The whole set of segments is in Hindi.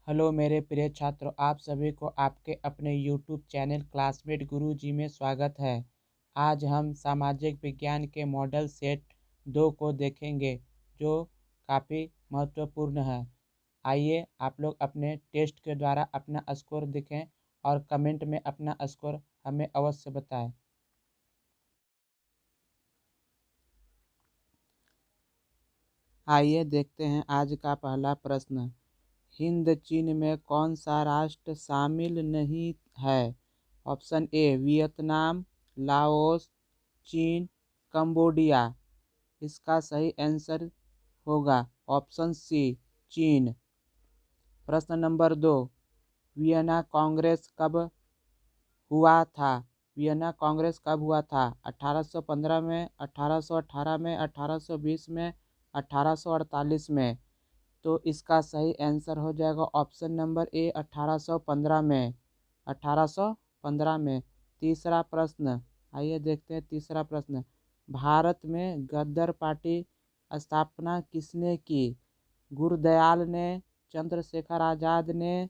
हेलो मेरे प्रिय छात्रों, आप सभी को आपके अपने यूट्यूब चैनल क्लासमेट गुरुजी में स्वागत है। आज हम सामाजिक विज्ञान के मॉडल सेट 2 को देखेंगे जो काफ़ी महत्वपूर्ण है। आइए आप लोग अपने टेस्ट के द्वारा अपना स्कोर दिखें और कमेंट में अपना स्कोर हमें अवश्य बताएं। आइए देखते हैं आज का पहला प्रश्न। हिंद चीन में कौन सा राष्ट्र शामिल नहीं है? ऑप्शन ए वियतनाम, लाओस, चीन, कंबोडिया। इसका सही आंसर होगा ऑप्शन सी चीन। प्रश्न नंबर 2, वियना कांग्रेस कब हुआ था? वियना कांग्रेस कब हुआ था? 1815 में, 1818 में, 1820 में, 1848 में। तो इसका सही आंसर हो जाएगा ऑप्शन नंबर ए 1815 में। 1815 में। तीसरा प्रश्न, आइए देखते हैं तीसरा प्रश्न। भारत में गदर पार्टी स्थापना किसने की? गुरदयाल ने, चंद्रशेखर आज़ाद ने,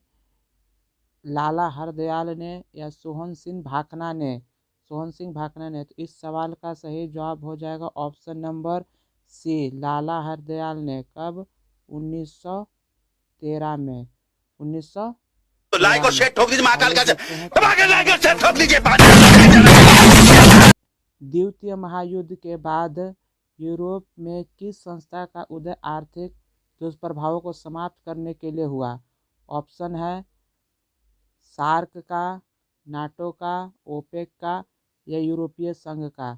लाला हरदयाल ने या सोहन सिंह भाखना ने? सोहन सिंह भाखना ने। तो इस सवाल का सही जवाब हो जाएगा ऑप्शन नंबर सी लाला हरदयाल ने। कब? 1913 में। 1913 लाइक और में। शेयर ठोक दीजिए महाकाल आइए का देखते हैं दबा के तीसरा लाइक वाला और शेयर ठोक प्रश्न। दीजिए द्वितीय महायुद्ध के बाद यूरोप में किस संस्था का उदय आर्थिक दुष्प्रभावों को समाप्त करने के लिए हुआ? ऑप्शन है सार्क का, नाटो का, ओपेक का या यूरोपीय संघ का।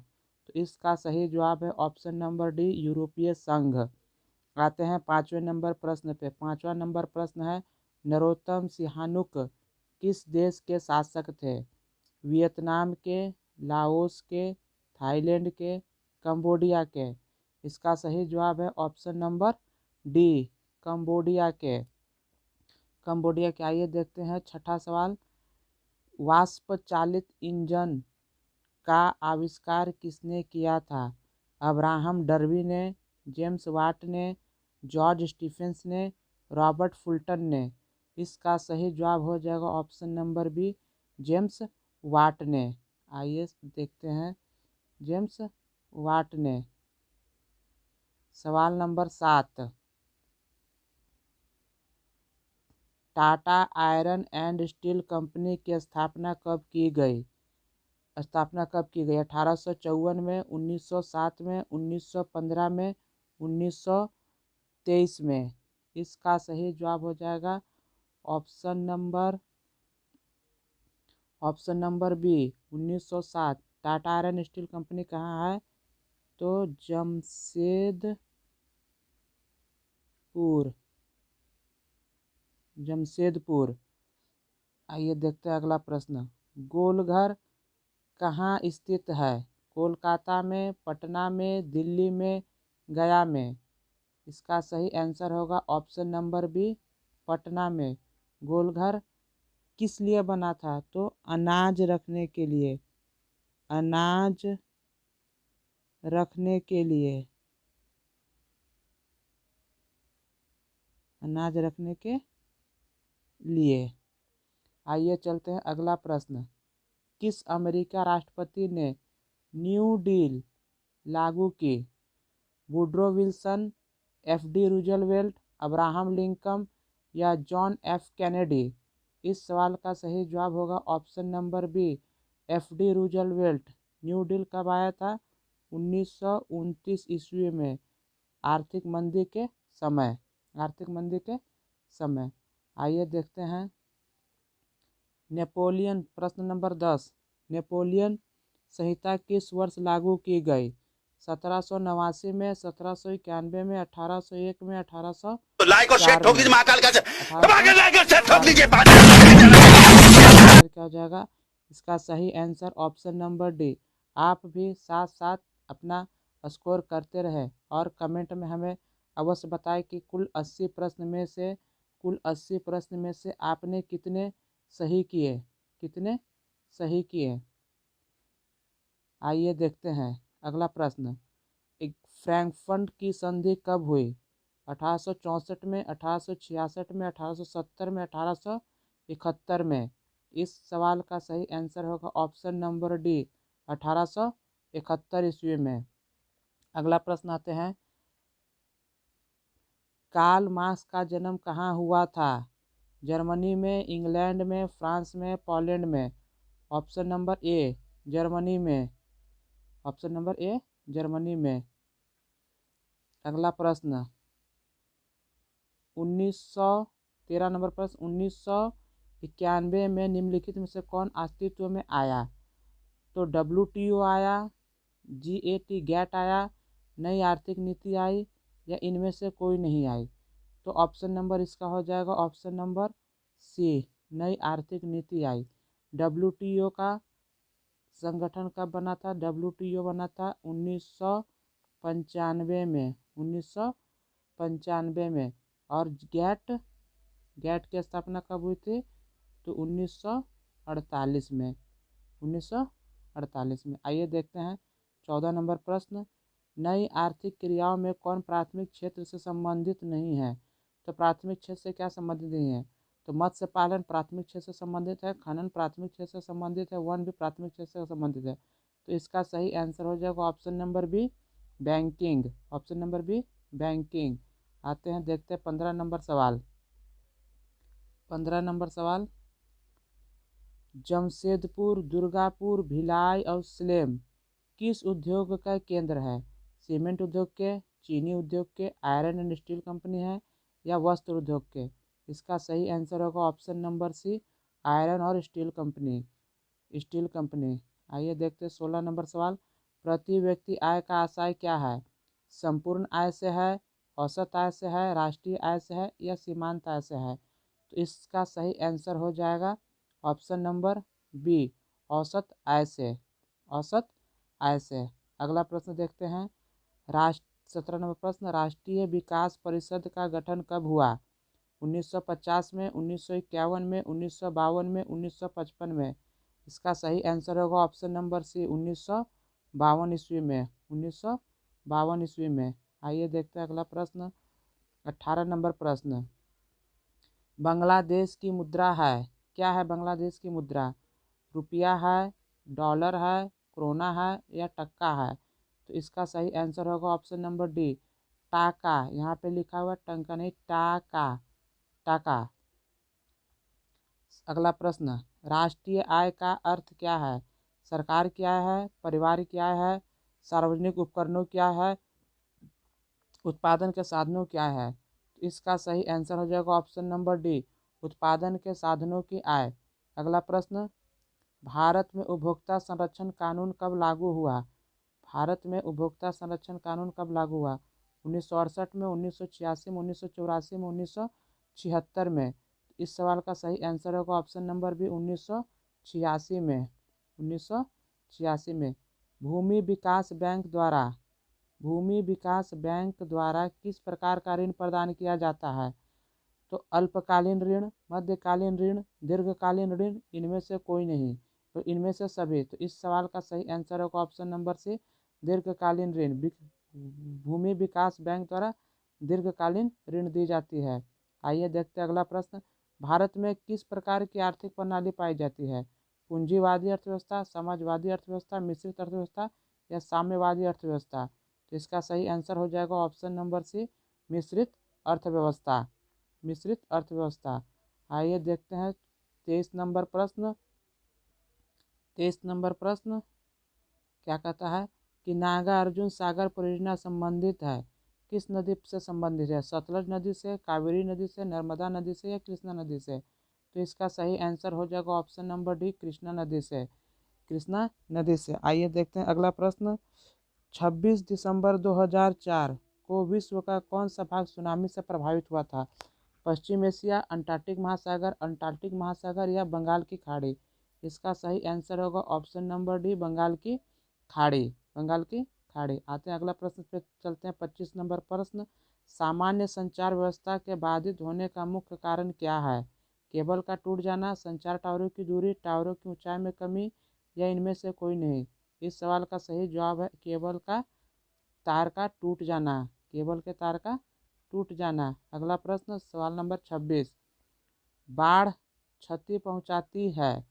तो इसका सही जवाब है ऑप्शन नंबर डी यूरोपीय संघ। आते हैं पाँचवें नंबर प्रश्न पे। पाँचवा नंबर प्रश्न है, नरोत्तम सिहानुक किस देश के शासक थे? वियतनाम के, लाओस के, थाईलैंड के, कंबोडिया के। इसका सही जवाब है ऑप्शन नंबर डी कंबोडिया के। कंबोडिया के। आइए देखते हैं छठा सवाल। वाष्प चालित इंजन का आविष्कार किसने किया था? अब्राहम डर्बी ने, जेम्स वाट ने, जॉर्ज स्टीफेंस ने, रॉबर्ट फुल्टन ने। इसका सही जवाब हो जाएगा option number B James Watt ने। आइए देखते हैं जेम्स वाट ने। सवाल नंबर 7, Tata iron and steel company की स्थापना कब की गई? 1854 में, 1907 में, 1915 में, 1923 में। इसका सही जवाब हो जाएगा option number B 1907। Tata iron steel company कहाँ है? तो जमशेदपुर। आइए देखते हैं अगला प्रश्न। गोलघर कहाँ स्थित है? कोलकाता में, पटना में, दिल्ली में, गया में। इसका सही आंसर होगा ऑप्शन नंबर बी पटना में। गोलघर किस लिए बना था? तो अनाज रखने के लिए। अनाज रखने के लिए। अनाज रखने के लिए। आइए चलते हैं अगला प्रश्न। किस अमेरिका राष्ट्रपति ने न्यू डील लागू की? Woodrow Wilson, F D. Roosevelt, Abraham Lincoln या जॉन एफ कैनेडी। इस सवाल का सही जवाब होगा option number B F D. Roosevelt. New Deal कब आया था? 1929 ईस्वी में। आर्थिक मंदी के समय। आर्थिक मंदी के समय। आइए देखते हैं नेपोलियन। प्रश्न नंबर 10, नेपोलियन संहिता किस वर्ष लागू की गई? 1789 में, 1791 में, 1801 में, लाइक और शेयर 1804 ठोक में। दीजिए महाकाल का दबा के लाइक और शेयर ठोक 1804 दीजिए में। इसका आंसर क्या हो जाएगा? इसका सही आंसर ऑप्शन नंबर डी। आप भी साथ साथ अपना स्कोर करते रहें और कमेंट में हमें अवश्य बताएं कि कुल 80 प्रश्न में से आपने कितने सही किए। कितने सही किए। आइए देखते हैं अगला प्रश्न। एक फ्रैंकफर्ट की संधि कब हुई? 1864 में, 1866 में, 1870 में, 1871 में। इस सवाल का सही आंसर होगा ऑप्शन नंबर डी, 1871 ईस्वी में। अगला प्रश्न आते हैं, कार्ल मार्क्स का जन्म कहाँ हुआ था? जर्मनी में, इंग्लैंड में, फ्रांस में, पोलैंड में। ऑप्शन नंबर ए जर्मनी में, ऑप्शन नंबर ए जर्मनी में। अगला प्रश्न 13 नंबर प्रश्न, 1991 में निम्नलिखित में से कौन अस्तित्व में आया? तो WTO आया, GATT गैट आया, नई आर्थिक नीति आई, या इनमें से कोई नहीं आई? तो ऑप्शन नंबर इसका हो जाएगा ऑप्शन नंबर सी, नई आर्थिक नीति आई। WTO का संगठन कब बना था? WTO बना था 1995 में, 1995 में। और गैट की स्थापना कब हुई थी? तो 1948 में, 1948 में। आइए देखते हैं 14 नंबर प्रश्न, नई आर्थिक क्रियाओं में कौन प्राथमिक क्षेत्र से संबंधित नहीं है? तो प्राथमिक क्षेत्र से क्या संबंधित नहीं है? तो मत्स्य पालन प्राथमिक क्षेत्र से संबंधित है, खनन प्राथमिक क्षेत्र से संबंधित है, वन भी प्राथमिक क्षेत्र से संबंधित है। तो इसका सही आंसर हो जाएगा option number B, banking. Option number B, banking. आते हैं, देखते हैं 15 नंबर सवाल। 15 नंबर सवाल, जमशेदपुर, दुर्गापुर, भिलाई और सलेम किस उद्योग का केंद्र है? सीमेंट उद्योग के, चीनी उद्योग के, आयरन एंड स्टील कंपनी है, या वस्त्र उद्योग के? इसका सही आंसर होगा ऑप्शन नंबर सी, आयरन और स्टील कंपनी, स्टील कंपनी। आइए देखते हैं 16 नंबर सवाल, प्रति व्यक्ति आय का आशय क्या है? संपूर्ण आय से है, औसत आय से है, राष्ट्रीय आय से है, या सीमांत आय से है? तो इसका सही आंसर हो जाएगा ऑप्शन नंबर बी, औसत आय से, औसत आय से। अगला प्रश्न देखते हैं, 17 नंबर प्रश्न, राष्ट्रीय विकास परिषद का गठन कब हुआ? 1950 में, 1951 में, 1952 में, 1955 में। इसका सही आंसर होगा ऑप्शन नंबर सी, 1952 ईस्वी में, 1952 ईस्वी में। आइए देखते हैं अगला प्रश्न, 18 नंबर प्रश्न, बांग्लादेश की मुद्रा है, क्या है बांग्लादेश की मुद्रा? रुपया है, डॉलर है, क्रोना है, या टक्का है? तो इसका सही आंसर होगा ऑप्शन नंबर डी, टाका। यहाँ पे लिखा हुआ टंका नहीं, टाका, टाका। अगला प्रश्न, राष्ट्रीय आय का अर्थ क्या है? सरकार की आय है, परिवार की आय है, सार्वजनिक उपकरणों की आय है, उत्पादन के साधनों की आय है? तो इसका सही आंसर हो जाएगा ऑप्शन नंबर डी, उत्पादन के साधनों की आय। अगला प्रश्न, भारत में उपभोक्ता संरक्षण कानून कब लागू हुआ? भारत में उपभोक्ता संरक्षण कानून कब लागू हुआ? 1968 में, 1986 में, 1984 में, 1976 में। इस सवाल का सही आंसर होगा ऑप्शन नंबर बी, 1986 में, 1986 में। भूमि विकास बैंक द्वारा, भूमि विकास बैंक द्वारा किस प्रकार का ऋण प्रदान किया जाता है? तो अल्पकालीन ऋण, मध्यकालीन ऋण, दीर्घकालीन ऋण, इनमें से कोई नहीं, तो इनमें से सभी। तो इस सवाल का सही आंसर होगा ऑप्शन नंबर सी, दीर्घकालीन ऋण। भूमि विकास बैंक द्वारा दीर्घकालीन ऋण दी जाती है। आइए देखते हैं अगला प्रश्न, भारत में किस प्रकार की आर्थिक प्रणाली पाई जाती है? पूंजीवादी अर्थव्यवस्था, समाजवादी अर्थव्यवस्था, मिश्रित अर्थव्यवस्था, या साम्यवादी अर्थव्यवस्था? तो इसका सही आंसर हो जाएगा ऑप्शन नंबर सी, मिश्रित अर्थव्यवस्था, मिश्रित अर्थव्यवस्था। आइए देखते हैं 23 नंबर प्रश्न। 23 नंबर प्रश्न क्या कहता है कि नागार्जुन सागर परियोजना संबंधित है, किस नदी से संबंधित है? सतलज नदी से, कावेरी नदी से, नर्मदा नदी से, या कृष्णा नदी से? तो इसका सही आंसर हो जाएगा ऑप्शन नंबर डी, कृष्णा नदी से, कृष्णा नदी से। आइए देखते हैं अगला प्रश्न, 26 दिसंबर 2004 को विश्व का कौन सा भाग सुनामी से प्रभावित हुआ था? पश्चिम एशिया, अंटार्कटिक महासागर, या बंगाल की खाड़ी? इसका सही आंसर होगा ऑप्शन नंबर डी, बंगाल की खाड़ी, बंगाल की खाड़ी। आते हैं अगला प्रश्न पे चलते हैं, 25 नंबर प्रश्न, सामान्य संचार व्यवस्था के बाधित होने का मुख्य कारण क्या है? केबल का टूट जाना, संचार टावरों की दूरी, टावरों की ऊंचाई में कमी, या इनमें से कोई नहीं? इस सवाल का सही जवाब है केबल का तार का टूट जाना, केबल के तार का टूट जाना। अगला प्रश्न सवाल नंबर 26, बाढ़ क्षति पहुंचाती है।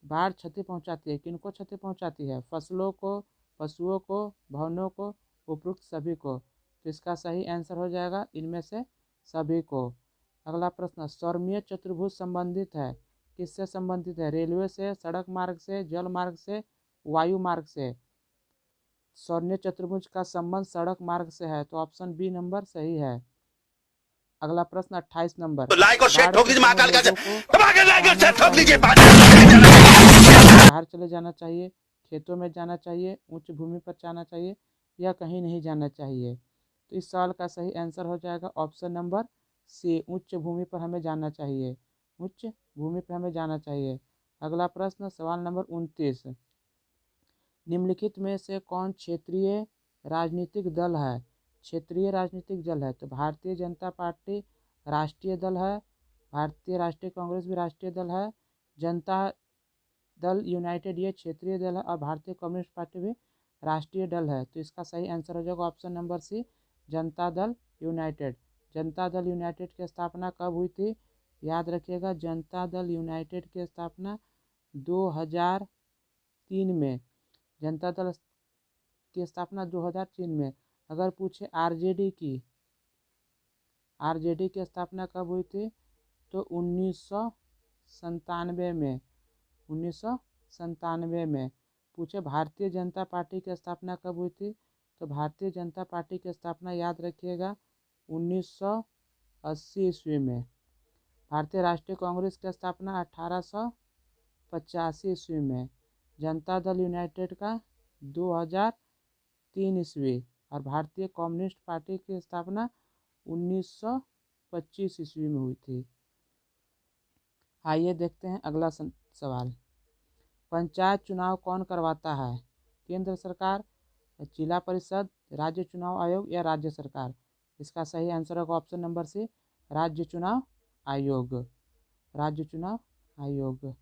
बाढ़ क्षति पहुंचाती है, किनको क्षति पहुंचाती है? फसलों को, पशुओं को, भवनों को, उपरोक्त सभी को। तो इसका सही आंसर हो जाएगा इनमें से सभी को। अगला प्रश्न, सौम्य चतुर्भुज संबंधित है, किससे संबंधित है? रेलवे से, सड़क मार्ग से, जल मार्ग से, वायु मार्ग से। सौम्य चतुर्भुज का संबंध सड़क मार्ग से है, तो ऑप्शन बी नंबर सही है। अगला प्रश्न 28 नंबर, तो लाइक और शेयर बाढ़ ठोक के दीजिए समय महाकाल का लोगों को धमाकेदार लाइक और कहना शेयर ठोक दीजिए चाहिए, बाहर चले जाना चाहिए, खेतों में जाना चाहिए, उच्च भूमि पर जाना चाहिए, या कहीं नहीं जाना चाहिए? तो इस सवाल का सही आंसर हो जाएगा ऑप्शन नंबर सी, उच्च भूमि पर हमें जाना चाहिए, उच्च भूमि पर हमें जाना चाहिए। अगला प्रश्न सवाल नंबर 29, निम्नलिखित में से कौन क्षेत्रीय राजनीतिक दल है? क्षेत्रीय राजनीतिक दल है तो भारतीय जनता पार्टी राष्ट्रीय दल है, भारतीय राष्ट्रीय कांग्रेस भी राष्ट्रीय दल है, जनता दल यूनाइटेड ये क्षेत्रीय दल है, और भारतीय कम्युनिस्ट पार्टी भी राष्ट्रीय दल है। तो इसका सही आंसर हो जाएगा option number C, Janata Dal United. Janata Dal United की स्थापना कब हुई थी? याद रखिएगा, जनता दल यूनाइटेड की स्थापना 2003 में, जनता दल की स्थापना 2003 में। अगर पूछे आरजेडी की स्थापना कब हुई थी? तो 1997 में, 1997 में। पूछे भारतीय जनता पार्टी की स्थापना कब हुई थी? तो भारतीय जनता पार्टी की स्थापना याद रखिएगा 1980 ईस्वी में। भारतीय राष्ट्रीय कांग्रेस की स्थापना 1885 ईस्वी में। जनता दल यूनाइटेड का 2003 ईस्वी, और भारतीय कम्युनिस्ट पार्टी की स्थापना 1925 ईस्वी में हुई थी। आइए देखते हैं अगला सवाल, पंचायत चुनाव कौन करवाता है? केंद्र सरकार, जिला परिषद, राज्य चुनाव आयोग, या राज्य सरकार? इसका सही आंसर होगा ऑप्शन नंबर सी, राज्य चुनाव आयोग, राज्य चुनाव आयोग।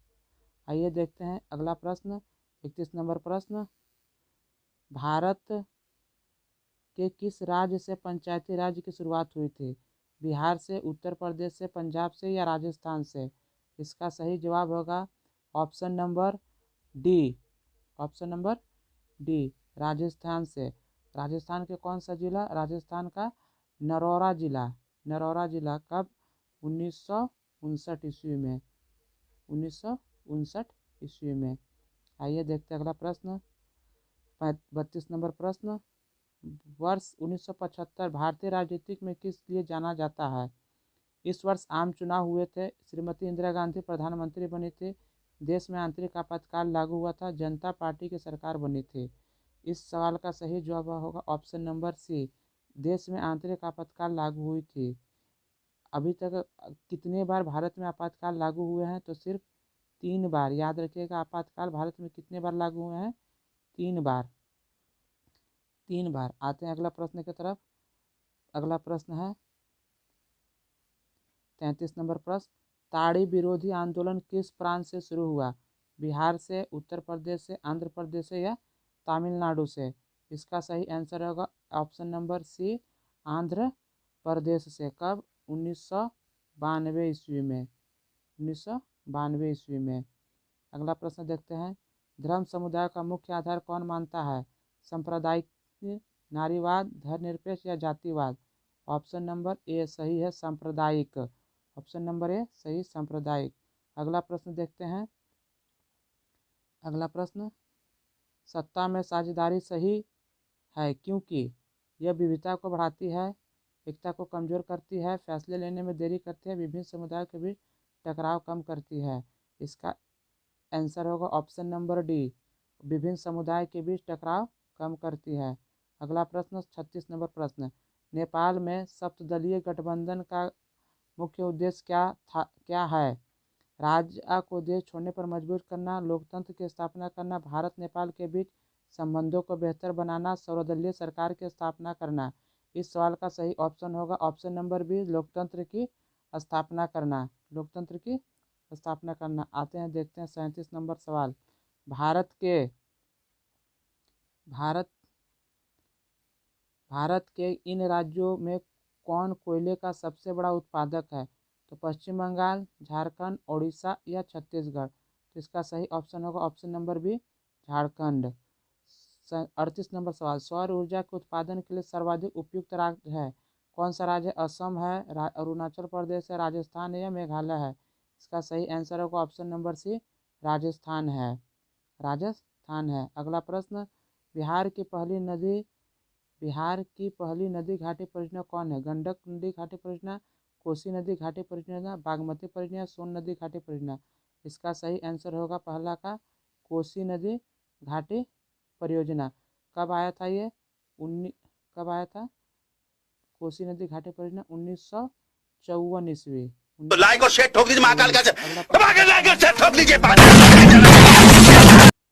आइए देखते हैं अगला प्रश्न, 31 नंबर प्रश्न, भारत के किस राज्य से पंचायती राज की शुरुआत हुई थी? बिहार से, उत्तर प्रदेश से, पंजाब से, या राजस्थान से? इसका सही जवाब होगा option number D, option number D, Rajasthan से। राजस्थान के कौन सा जिला? राजस्थान का नरौरा जिला, नरौरा जिला। कब? 1959 ईस्वी में, 1959 ईस्वी में। आइए देखते हैं अगला प्रश्न, 32 नंबर प्रश्न, वर्ष 1975 भारतीय राजनीति में किस लिए जाना जाता है? इस वर्ष आम चुनाव हुए थे, श्रीमती इंदिरा गांधी प्रधानमंत्री बनी थी, देश में आंतरिक आपातकाल लागू हुआ था, जनता पार्टी की सरकार बनी थी। इस सवाल का सही जवाब होगा ऑप्शन नंबर सी, देश में आंतरिक आपातकाल लागू हुई थी। अभी तक कितने बार भारत में आपातकाल लागू हुए हैं? तो सिर्फ 3 बार। याद रखिएगा, आपातकाल भारत में कितने बार लागू हुए हैं? 3 बार, 3 बार। आते हैं अगला प्रश्न की तरफ। अगला प्रश्न है 33 नंबर प्रश्न, ताड़ी विरोधी आंदोलन किस प्रांत से शुरू हुआ? बिहार से, उत्तर प्रदेश से, आंध्र प्रदेश से, या तमिलनाडु से? इसका सही आंसर होगा option number C, Andhra Pradesh से। कब? 1992 ईस्वी में, 1992 ईस्वी में। अगला प्रश्न देखते हैं, धर्म समुदाय का मुख्य आधार कौन मानता है? सांप्रदायिक, नारीवाद, धर्मनिरपेक्ष, या जातिवाद? ऑप्शन नंबर ए सही है, सांप्रदायिक। ऑप्शन नंबर ए सही, सांप्रदायिक। अगला प्रश्न देखते हैं, अगला प्रश्न, सत्ता में साझेदारी सही है क्योंकि यह विविधता को बढ़ाती है, एकता को कमजोर करती है, फैसले लेने में देरी करती है, विभिन्न समुदायों के बीच टकराव कम करती है? इसका आंसर होगा ऑप्शन नंबर डी, विभिन्न समुदाय के बीच टकराव कम करती है। अगला प्रश्न 36 नंबर प्रश्न, नेपाल में सप्तदलीय गठबंधन का मुख्य उद्देश्य क्या है? राज्य को देश छोड़ने पर मजबूर करना, लोकतंत्र की स्थापना करना, भारत नेपाल के बीच संबंधों को बेहतर बनाना, सर्वदलीय सरकार की स्थापना करना? इस सवाल का सही ऑप्शन होगा ऑप्शन नंबर बी, लोकतंत्र की स्थापना करना, लोकतंत्र की स्थापना करना। आते हैं देखते हैं 37 नंबर सवाल, भारत के इन राज्यों में कौन कोयले का सबसे बड़ा उत्पादक है? तो पश्चिम बंगाल, झारखंड, ओडिशा या छत्तीसगढ़। तो इसका सही ऑप्शन होगा ऑप्शन नंबर बी, झारखंड। 38 नंबर सवाल, सौर ऊर्जा के उत्पादन के लिए सर्वाधिक उपयुक्त राज्य है? कौन सा राज्य? असम है, अरुणाचल प्रदेश है, राजस्थान है या मेघालय है? इसका सही आंसर होगा ऑप्शन नंबर सी, राजस्थान है। राजस्थान है। अगला प्रश्न, बिहार की पहली नदी घाटी परियोजना कौन है? गंडक नदी घाटी परियोजना, कोसी नदी घाटी परियोजना, बागमती परियोजना, सोन नदी घाटी परियोजना। इसका सही आंसर होगा पहला का, कोसी नदी घाटी परियोजना। कब आया था ये? कब आया था कोसी नदी घाटी परियोजना? 1954 ईस्वी। तो लाइक और शेयर ठोक दीजिए महाकाल का। अगला दबा के लाइक और शेयर ठोक दीजिए।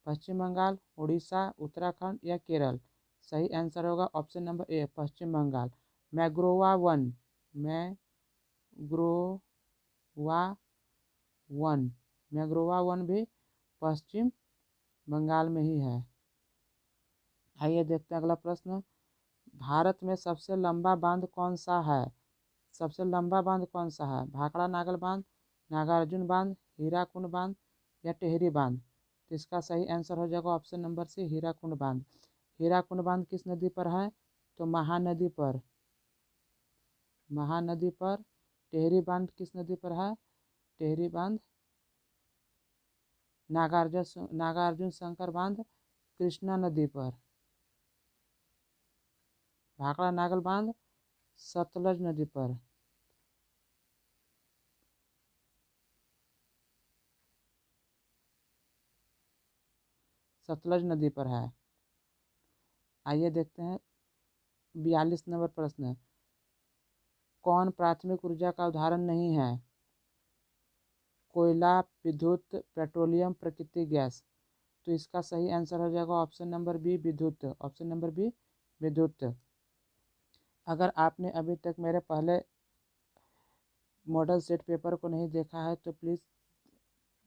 पश्चिम बंगाल, उड़ीसा, उत्तराखंड या केरल? सही आंसर होगा option number A, Paschim Bengal. मैग्रोवा वन भी पश्चिम बंगाल में ही है। आइए देखते हैं अगला प्रश्न, भारत में सबसे लंबा बांध कौन सा है? सबसे लंबा बांध कौन सा है? भाखड़ा नागल बांध, नागार्जुन बांध, हीराकुंड बांध या टेहरी बांध? तो इसका सही आंसर हो जाएगा ऑप्शन नंबर सी, हीराकुंड बांध। हीराकुंड बांध किस नदी पर है? तो महानदी पर। टेहरी बांध किस नदी पर है? टेहरी बांध नागार्जुन शंकर बांध कृष्णा नदी पर। भाखड़ा नागल बांध सतलज नदी पर। सतलज नदी पर है। आइए देखते हैं 42 नंबर प्रश्न, कौन प्राथमिक ऊर्जा का उदाहरण नहीं है? कोयला, विद्युत, पेट्रोलियम, प्राकृतिक गैस। तो इसका सही आंसर हो जाएगा ऑप्शन नंबर बी, विद्युत। ऑप्शन नंबर बी, विद्युत। अगर आपने अभी तक मेरे पहले मॉडल सेट पेपर को नहीं देखा है तो प्लीज़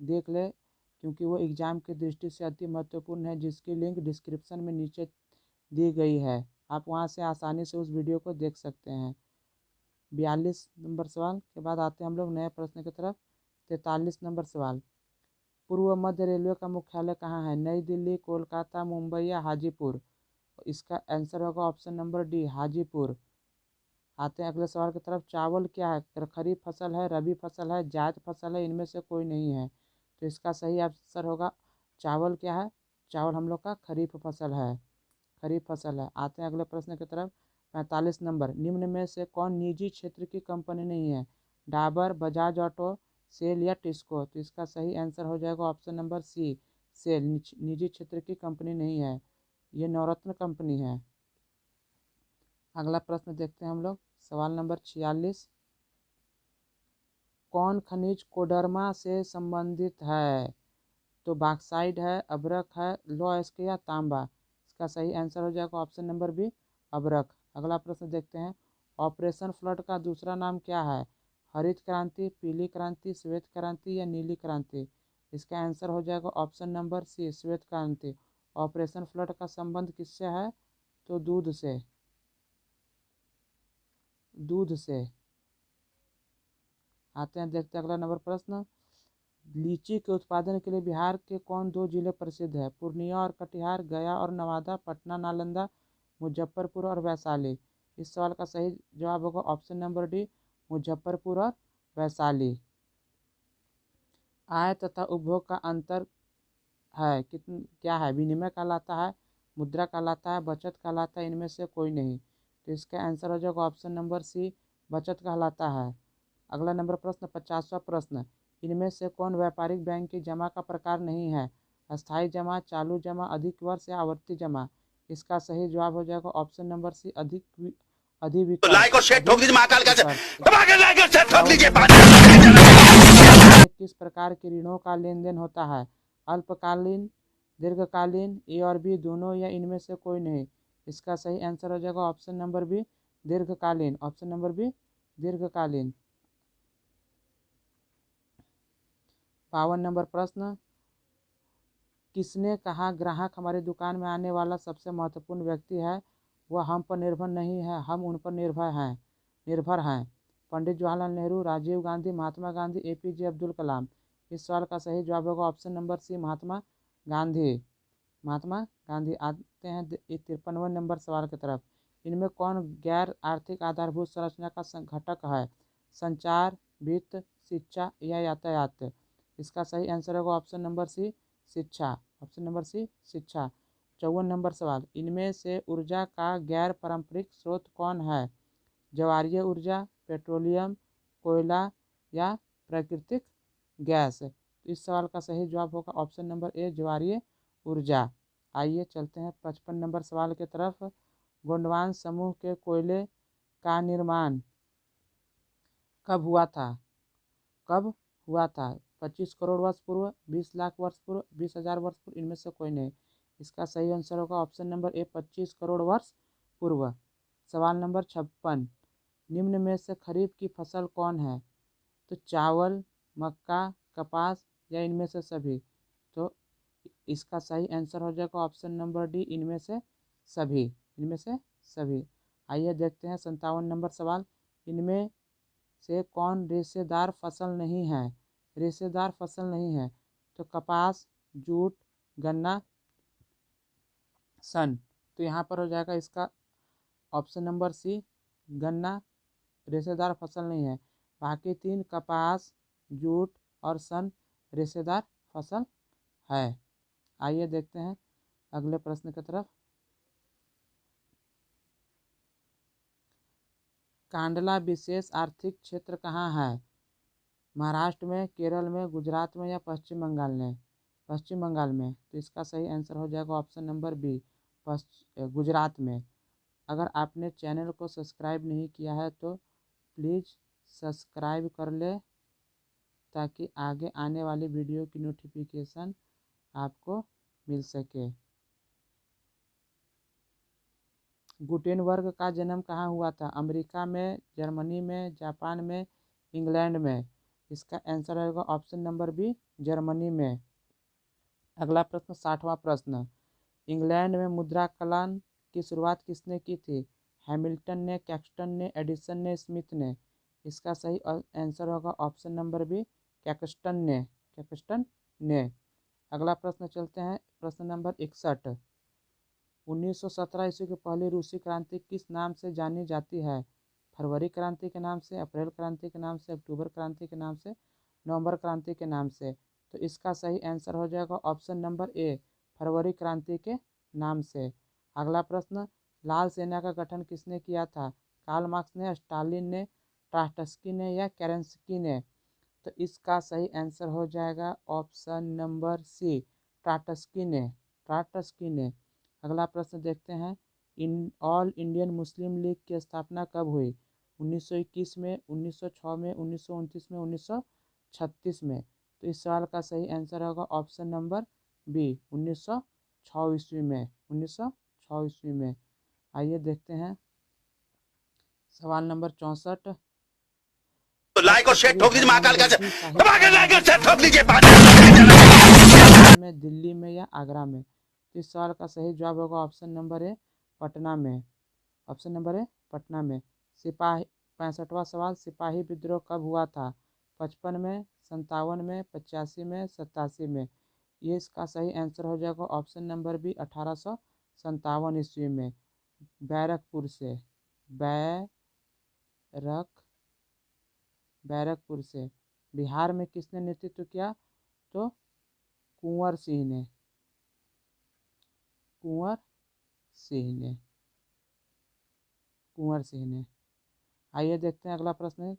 देख ले, क्योंकि वो एग्ज़ाम की दृष्टि से अति महत्वपूर्ण है, जिसकी लिंक डिस्क्रिप्शन में नीचे दी गई है। आप वहां से आसानी से उस वीडियो को देख सकते हैं। 42 नंबर सवाल के बाद आते हैं हम लोग नए प्रश्न की तरफ। 43 नंबर सवाल, पूर्व मध्य रेलवे का मुख्यालय कहाँ है? नई दिल्ली, कोलकाता, मुंबई या हाजीपुर? इसका आंसर होगा ऑप्शन नंबर डी, हाजीपुर। आते हैं अगले सवाल की तरफ, चावल क्या है? खरीफ फसल है, रबी फसल है, जायद फसल है, इनमें से कोई नहीं है? तो इसका सही आंसर होगा, चावल क्या है? चावल हम लोग का खरीफ फसल है। खरीफ फसल है। आते हैं अगले प्रश्न की तरफ। 45 नंबर, निम्न में से कौन निजी क्षेत्र की कंपनी नहीं है? डाबर, बजाज ऑटो, सेल या टिस्को? तो इसका सही आंसर हो जाएगा ऑप्शन नंबर सी, सेल। निजी क्षेत्र की कंपनी नहीं है, ये नवरत्न कंपनी है। अगला प्रश्न देखते हैं हम लोग, सवाल नंबर 46, कौन खनिज कोडरमा से संबंधित है? तो बॉक्साइट है, अभ्रक है, लौह या तांबा? इसका सही आंसर हो जाएगा ऑप्शन नंबर बी, अभ्रक। अगला प्रश्न देखते हैं, ऑपरेशन फ्लड का दूसरा नाम क्या है? हरित क्रांति, पीली क्रांति, श्वेत क्रांति या नीली क्रांति? इसका आंसर हो जाएगा ऑप्शन नंबर सी, श्वेत क्रांति। ऑपरेशन फ्लड का संबंध किससे है? तो दूध से। आते हैं देखते हैं अगला नंबर प्रश्न, लीची के उत्पादन के लिए बिहार के कौन दो जिले प्रसिद्ध है? पूर्णिया और कटिहार, गया और नवादा, पटना नालंदा, मुजफ्फरपुर और वैशाली? इस सवाल का सही जवाब होगा ऑप्शन नंबर डी, मुजफ्फरपुर और वैशाली। आय तथा उपभोग का अंतर है क्या है? विनिमय कहलाता है, मुद्रा कहलाता है, बचत कहलाता है, इनमें से कोई नहीं? तो इसका आंसर हो जाएगा ऑप्शन नंबर सी, बचत कहलाता है। अगला नंबर प्रश्न 50वां प्रश्न, इनमें से कौन व्यापारिक बैंक की जमा का प्रकार नहीं है? अस्थायी जमा, चालू जमा, अधिक वर्ष या आवर्ती जमा? इसका सही जवाब हो जाएगा ऑप्शन नंबर सी, तो लाइक और शेयर ठोक दीजिए महाकाल का। दबा के लाइक और शेयर ठोक दीजिए। किस प्रकार के ऋणों का लेन देन होता है? अल्पकालीन, दीर्घकालीन, ए और बी दोनों या इनमें से कोई नहीं? इसका सही आंसर हो जाएगा ऑप्शन नंबर बी, दीर्घकालीन। ऑप्शन नंबर बी, दीर्घकालीन। 52 नंबर प्रश्न, किसने कहा ग्राहक हमारी दुकान में आने वाला सबसे महत्वपूर्ण व्यक्ति है, वह हम पर निर्भर नहीं है, हम उन पर निर्भर हैं? निर्भर हैं? पंडित जवाहरलाल नेहरू, राजीव गांधी, महात्मा गांधी, एपीजे अब्दुल कलाम। इस सवाल का सही जवाब होगा option number C, Mahatma Gandhi. Mahatma Gandhi. आते हैं 53वें नंबर सवाल की तरफ। इनमें कौन गैर आर्थिक आधारभूत संरचना का घटक है? संचार, वित्त, शिक्षा या यातायात। इसका सही आंसर होगा ऑप्शन नंबर सी, शिक्षा। ऑप्शन नंबर सी, शिक्षा। 54 नंबर सवाल। इनमें से ऊर्जा का गैर पारंपरिक स्रोत कौन है? ज्वारीय ऊर्जा, पेट्रोलियम, कोयला या प्राकृतिक गैस। तो इस सवाल का सही जवाब होगा ऑप्शन नंबर ए, ज्वारीय ऊर्जा। आइए चलते हैं 55 नंबर सवाल की तरफ। गोंडवान समूह के कोयले का निर्माण कब हुआ था? कब हुआ था? 25 करोड़ वर्ष पूर्व, 20 लाख वर्ष पूर्व, 20,000 वर्ष पूर्व, इनमें से कोई नहीं। इसका सही आंसर होगा ऑप्शन नंबर ए, 25 करोड़ वर्ष पूर्व। सवाल नंबर 56। निम्न में से खरीफ की फसल कौन है? तो चावल, मक्का, कपास या इनमें से सभी। तो इसका सही आंसर हो जाएगा ऑप्शन नंबर डी, इनमें से सभी। इनमें से सभी। आइए देखते हैं 57 नंबर सवाल। इनमें से कौन रेशेदार फसल नहीं है? रेशेदार फसल नहीं है तो कपास, जूट, गन्ना, सन। तो यहाँ पर हो जाएगा इसका ऑप्शन नंबर सी, गन्ना रेशेदार फसल नहीं है। बाकी तीन कपास, जूट और सन रेशेदार फसल है। आइए देखते हैं अगले प्रश्न की तरफ। कांडला विशेष आर्थिक क्षेत्र कहाँ है? महाराष्ट्र में, केरल में, गुजरात में या पश्चिम बंगाल में? पश्चिम बंगाल में। तो इसका सही आंसर हो जाएगा ऑप्शन नंबर बी, गुजरात में। अगर आपने चैनल को सब्सक्राइब नहीं किया है तो प्लीज़ सब्सक्राइब कर ले, ताकि आगे आने वाली वीडियो की नोटिफिकेशन आपको मिल सके। गुटेनबर्ग का जन्म कहाँ हुआ था? अमेरिका में, जर्मनी में, जापान में, इंग्लैंड में। इसका आंसर होगा ऑप्शन नंबर बी, जर्मनी में। अगला प्रश्न 60वां प्रश्न। इंग्लैंड में मुद्रा कलन की शुरुआत किसने की थी? हैमिल्टन ने, कैक्सटन ने, एडिसन ने, स्मिथ ने। इसका सही आंसर होगा ऑप्शन नंबर बी, कैक्सटन ने। कैक्सटन ने। अगला प्रश्न चलते हैं प्रश्न नंबर 61। 1917 ईस्वी की पहली रूसी क्रांति किस नाम से जानी जाती है? फरवरी क्रांति के नाम से, अप्रैल क्रांति के नाम से, अक्टूबर क्रांति के नाम से, नवंबर क्रांति के नाम से। तो इसका सही आंसर हो जाएगा ऑप्शन नंबर ए, फरवरी क्रांति के नाम से। अगला प्रश्न। लाल सेना का गठन किसने किया था? कार्ल मार्क्स ने, स्टालिन ने, ट्राटस्की ने या केरेंस्की ने? तो इसका सही आंसर हो जाएगा ऑप्शन नंबर सी, ट्राटस्की ने। ट्राटस्की ने। अगला प्रश्न देखते हैं। ऑल इंडियन मुस्लिम लीग की स्थापना कब हुई? 1921 में, 1906 में, 1929 में, 1936 में। तो इस सवाल का सही आंसर होगा ऑप्शन नंबर बी, 1906 ईस्वी में। 1906 ईस्वी में। आइए देखते हैं सवाल नंबर 64। तो लाइक और शेयर ठोक दीजिए महाकाल का दबा के लाइक और शेयर ठोक दीजिए। में, दिल्ली में या आगरा में? तो इस सवाल का सही जवाब होगा ऑप्शन नंबर ए, पटना में। ऑप्शन नंबर ए, पटना में। सिपाही 65वां सवाल। सिपाही विद्रोह कब हुआ था? 55 में, 57 में, 85 में, 87 में। ये इसका सही आंसर हो जाएगा ऑप्शन नंबर बी, 1857 ईस्वी में। बैरकपुर से। बैरकपुर से। बिहार में किसने नेतृत्व किया? तो कुंवर सिंह ने। कुंवर सिंह ने। कुंवर सिंह ने। आइए देखते हैं अगला प्रश्न।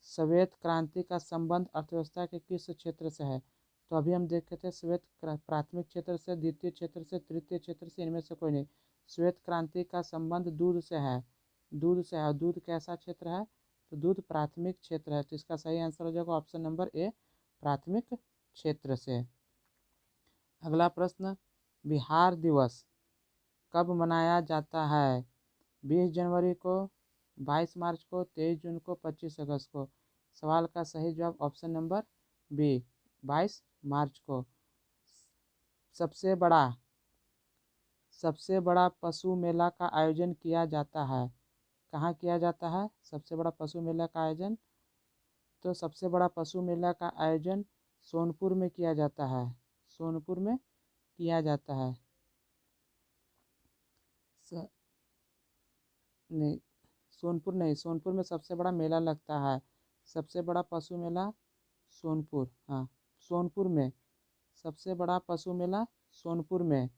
श्वेत क्रांति का संबंध अर्थव्यवस्था के किस क्षेत्र से है? तो अभी हम देखे थे श्वेत प्राथमिक क्षेत्र से, द्वितीय क्षेत्र से, तृतीय क्षेत्र से, इनमें से कोई नहीं। श्वेत क्रांति का संबंध दूध से है। दूध से है। दूध कैसा क्षेत्र है? तो दूध प्राथमिक क्षेत्र है। तो इसका सही आंसर हो जाएगा ऑप्शन नंबर ए, प्राथमिक क्षेत्र से। अगला प्रश्न। बिहार दिवस कब मनाया जाता है? 20 जनवरी को, 22 मार्च को, 23 जून को, 25 अगस्त को? सवाल का सही जवाब ऑप्शन नंबर बी, 22 मार्च को। सबसे बड़ा पशु मेला का आयोजन किया जाता है? कहाँ किया जाता है सबसे बड़ा पशु मेला का आयोजन? तो सबसे बड़ा पशु मेला का आयोजन सोनपुर में किया जाता है, सोनपुर में किया जाता है। नहीं, सोनपुर नहीं, सोनपुर में सबसे बड़ा मेला लगता है, सबसे बड़ा पशु मेला सोनपुर, हाँ सोनपुर में सबसे बड़ा पशु मेला सोनपुर में।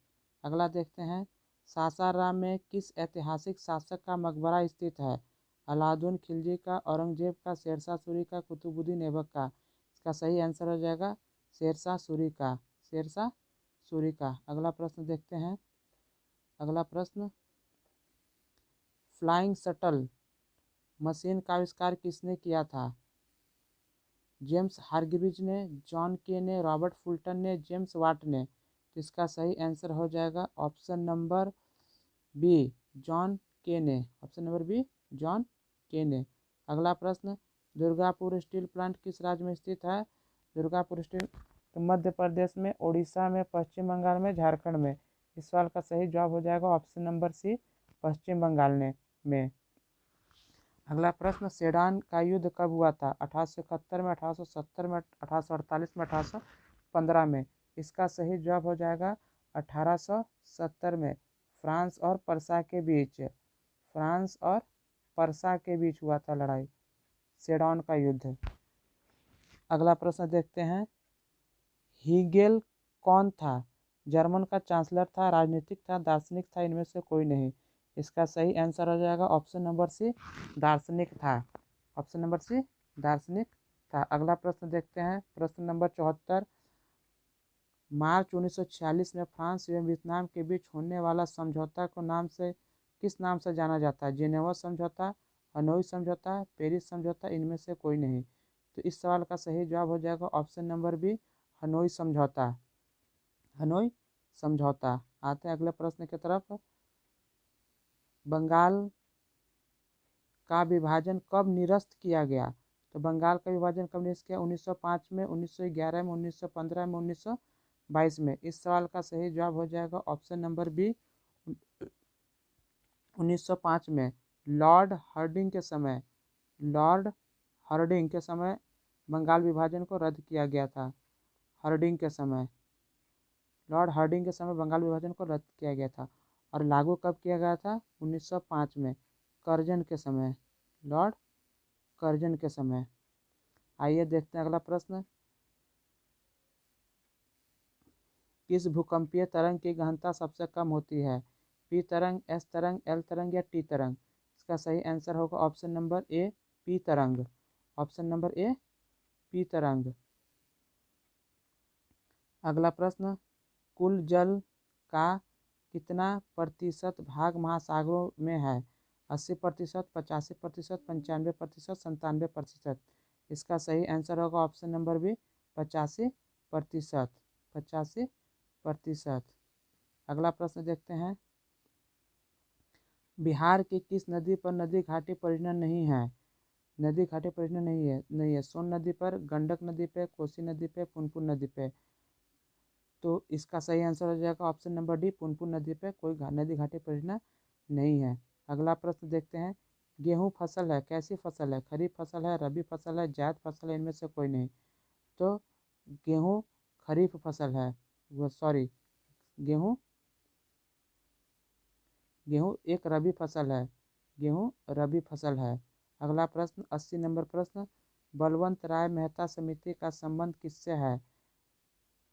अगला देखते हैं, सासाराम में किस ऐतिहासिक शासक का मकबरा स्थित है? अलाउद्दीन खिलजी का, औरंगजेब का, शेरशाह सूरी का, कुतुबुद्दीन ऐबक का? इसका सही आंसर हो जाएगा शेरशाह सूरी का, शेरशाह सूरी का। अगला प्रश्न देखते हैं, अगला प्रश्न, फ्लाइंग शटल मशीन का आविष्कार किसने किया था? जेम्स हारग्रीव्स ने, जॉन के ने, रॉबर्ट फुल्टन ने, जेम्स वाट ने? तो इसका सही आंसर हो जाएगा ऑप्शन नंबर बी, जॉन के ने, ऑप्शन नंबर बी, जॉन के ने। अगला प्रश्न, दुर्गापुर स्टील प्लांट किस राज्य में स्थित है? दुर्गापुर स्टील तो मध्य प्रदेश में, उड़ीसा में, पश्चिम बंगाल में, झारखंड में? इस सवाल का सही जवाब हो जाएगा ऑप्शन नंबर सी, पश्चिम बंगाल में। अगला प्रश्न, सेडान का युद्ध कब हुआ था? 1871 में, 1870 में, 1848 में, 1815 में? इसका सही जवाब हो जाएगा 1870 में, फ्रांस और पर्सा के बीच, फ्रांस और पर्सा के बीच हुआ था लड़ाई, सेडान का युद्ध। अगला प्रश्न देखते हैं, हीगेल कौन था? जर्मन का चांसलर था, राजनीतिक था, दार्शनिक था, इनमें से कोई नहीं? इसका सही आंसर हो जाएगा ऑप्शन नंबर सी, दार्शनिक था, ऑप्शन नंबर सी, दार्शनिक था। अगला प्रश्न देखते हैं, प्रश्न नंबर 74, मार्च 1946 में फ्रांस एवं वियतनाम के बीच होने वाला समझौता को किस नाम से जाना जाता है? जेनेवा समझौता, हनोई समझौता, पेरिस समझौता, इनमें से कोई नहीं? तो इस सवाल का सही जवाब हो जाएगा ऑप्शन नंबर बी, हनोई समझौता, हनोई समझौता। आते हैं अगले प्रश्न की तरफ, बंगाल का विभाजन कब निरस्त किया गया? तो बंगाल का विभाजन कब निरस्त किया? 1905 में, 1911 में, 1915 में, 1922 में? इस सवाल का सही जवाब हो जाएगा ऑप्शन नंबर बी, 1905 में। लॉर्ड हार्डिंग के समय, लॉर्ड हार्डिंग के समय बंगाल विभाजन को रद्द किया गया था, हार्डिंग के समय, लॉर्ड हार्डिंग के समय बंगाल विभाजन को रद्द किया गया था। और लागू कब किया गया था? 1905 में, कर्जन के समय, लॉर्ड कर्जन के समय। आइए देखते हैं अगला प्रश्न, किस भूकंपीय तरंग की गहनता सबसे कम होती है? पी तरंग, एस तरंग, एल तरंग या टी तरंग? इसका सही आंसर होगा ऑप्शन नंबर ए, पी तरंग, ऑप्शन नंबर ए, पी तरंग। अगला प्रश्न, कुल जल का कितना प्रतिशत भाग महासागरों में है? 80%, 85%, 95%, 97%? इसका सही आंसर होगा ऑप्शन नंबर बी, 85%, 85%। अगला प्रश्न देखते हैं, बिहार की किस नदी पर नदी घाटी परियोजना नहीं है? नदी घाटी परियोजना नहीं है। सोन नदी पर, गंडक नदी पे, कोसी नदी पे, पुनपुन नदी पे? तो इसका सही आंसर हो जाएगा ऑप्शन नंबर डी, पुनपुन नदी पे कोई नदी घाटी परियोजना नहीं है। अगला प्रश्न देखते हैं, गेहूं फसल है, कैसी फसल है? खरीफ फसल है, रबी फसल है, जायद फसल है, इनमें से कोई नहीं? तो गेहूं खरीफ फसल है, वो सॉरी, गेहूं एक रबी फसल है, गेहूं रबी फसल है। अगला प्रश्न 80 नंबर प्रश्न, बलवंत राय मेहता समिति का संबंध किससे है?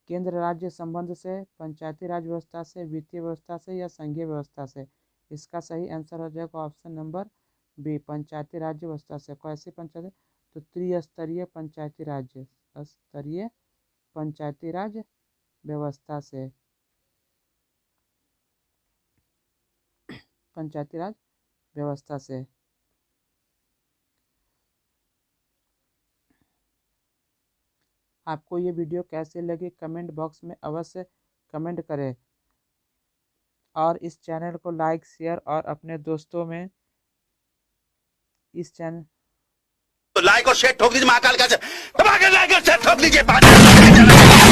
केंद्र राज्य संबंध से, पंचायती राज व्यवस्था से, वित्तीय व्यवस्था से या संघीय व्यवस्था से? इसका सही आंसर हो जाएगा ऑप्शन नंबर बी, पंचायती राज्य व्यवस्था से। कैसी पंचायत? तो त्रिस्तरीय पंचायती राज्य, स्तरीय पंचायती राज व्यवस्था से, पंचायती राज व्यवस्था से। आपको ये वीडियो कैसे लगी कमेंट बॉक्स में अवश्य कमेंट करें, और इस चैनल को लाइक, शेयर और अपने दोस्तों में इस चैनल तो लाइक और शेयर ठोक दीजिए महाकाल का, दबा के लाइक और शेयर ठोक दीजिए।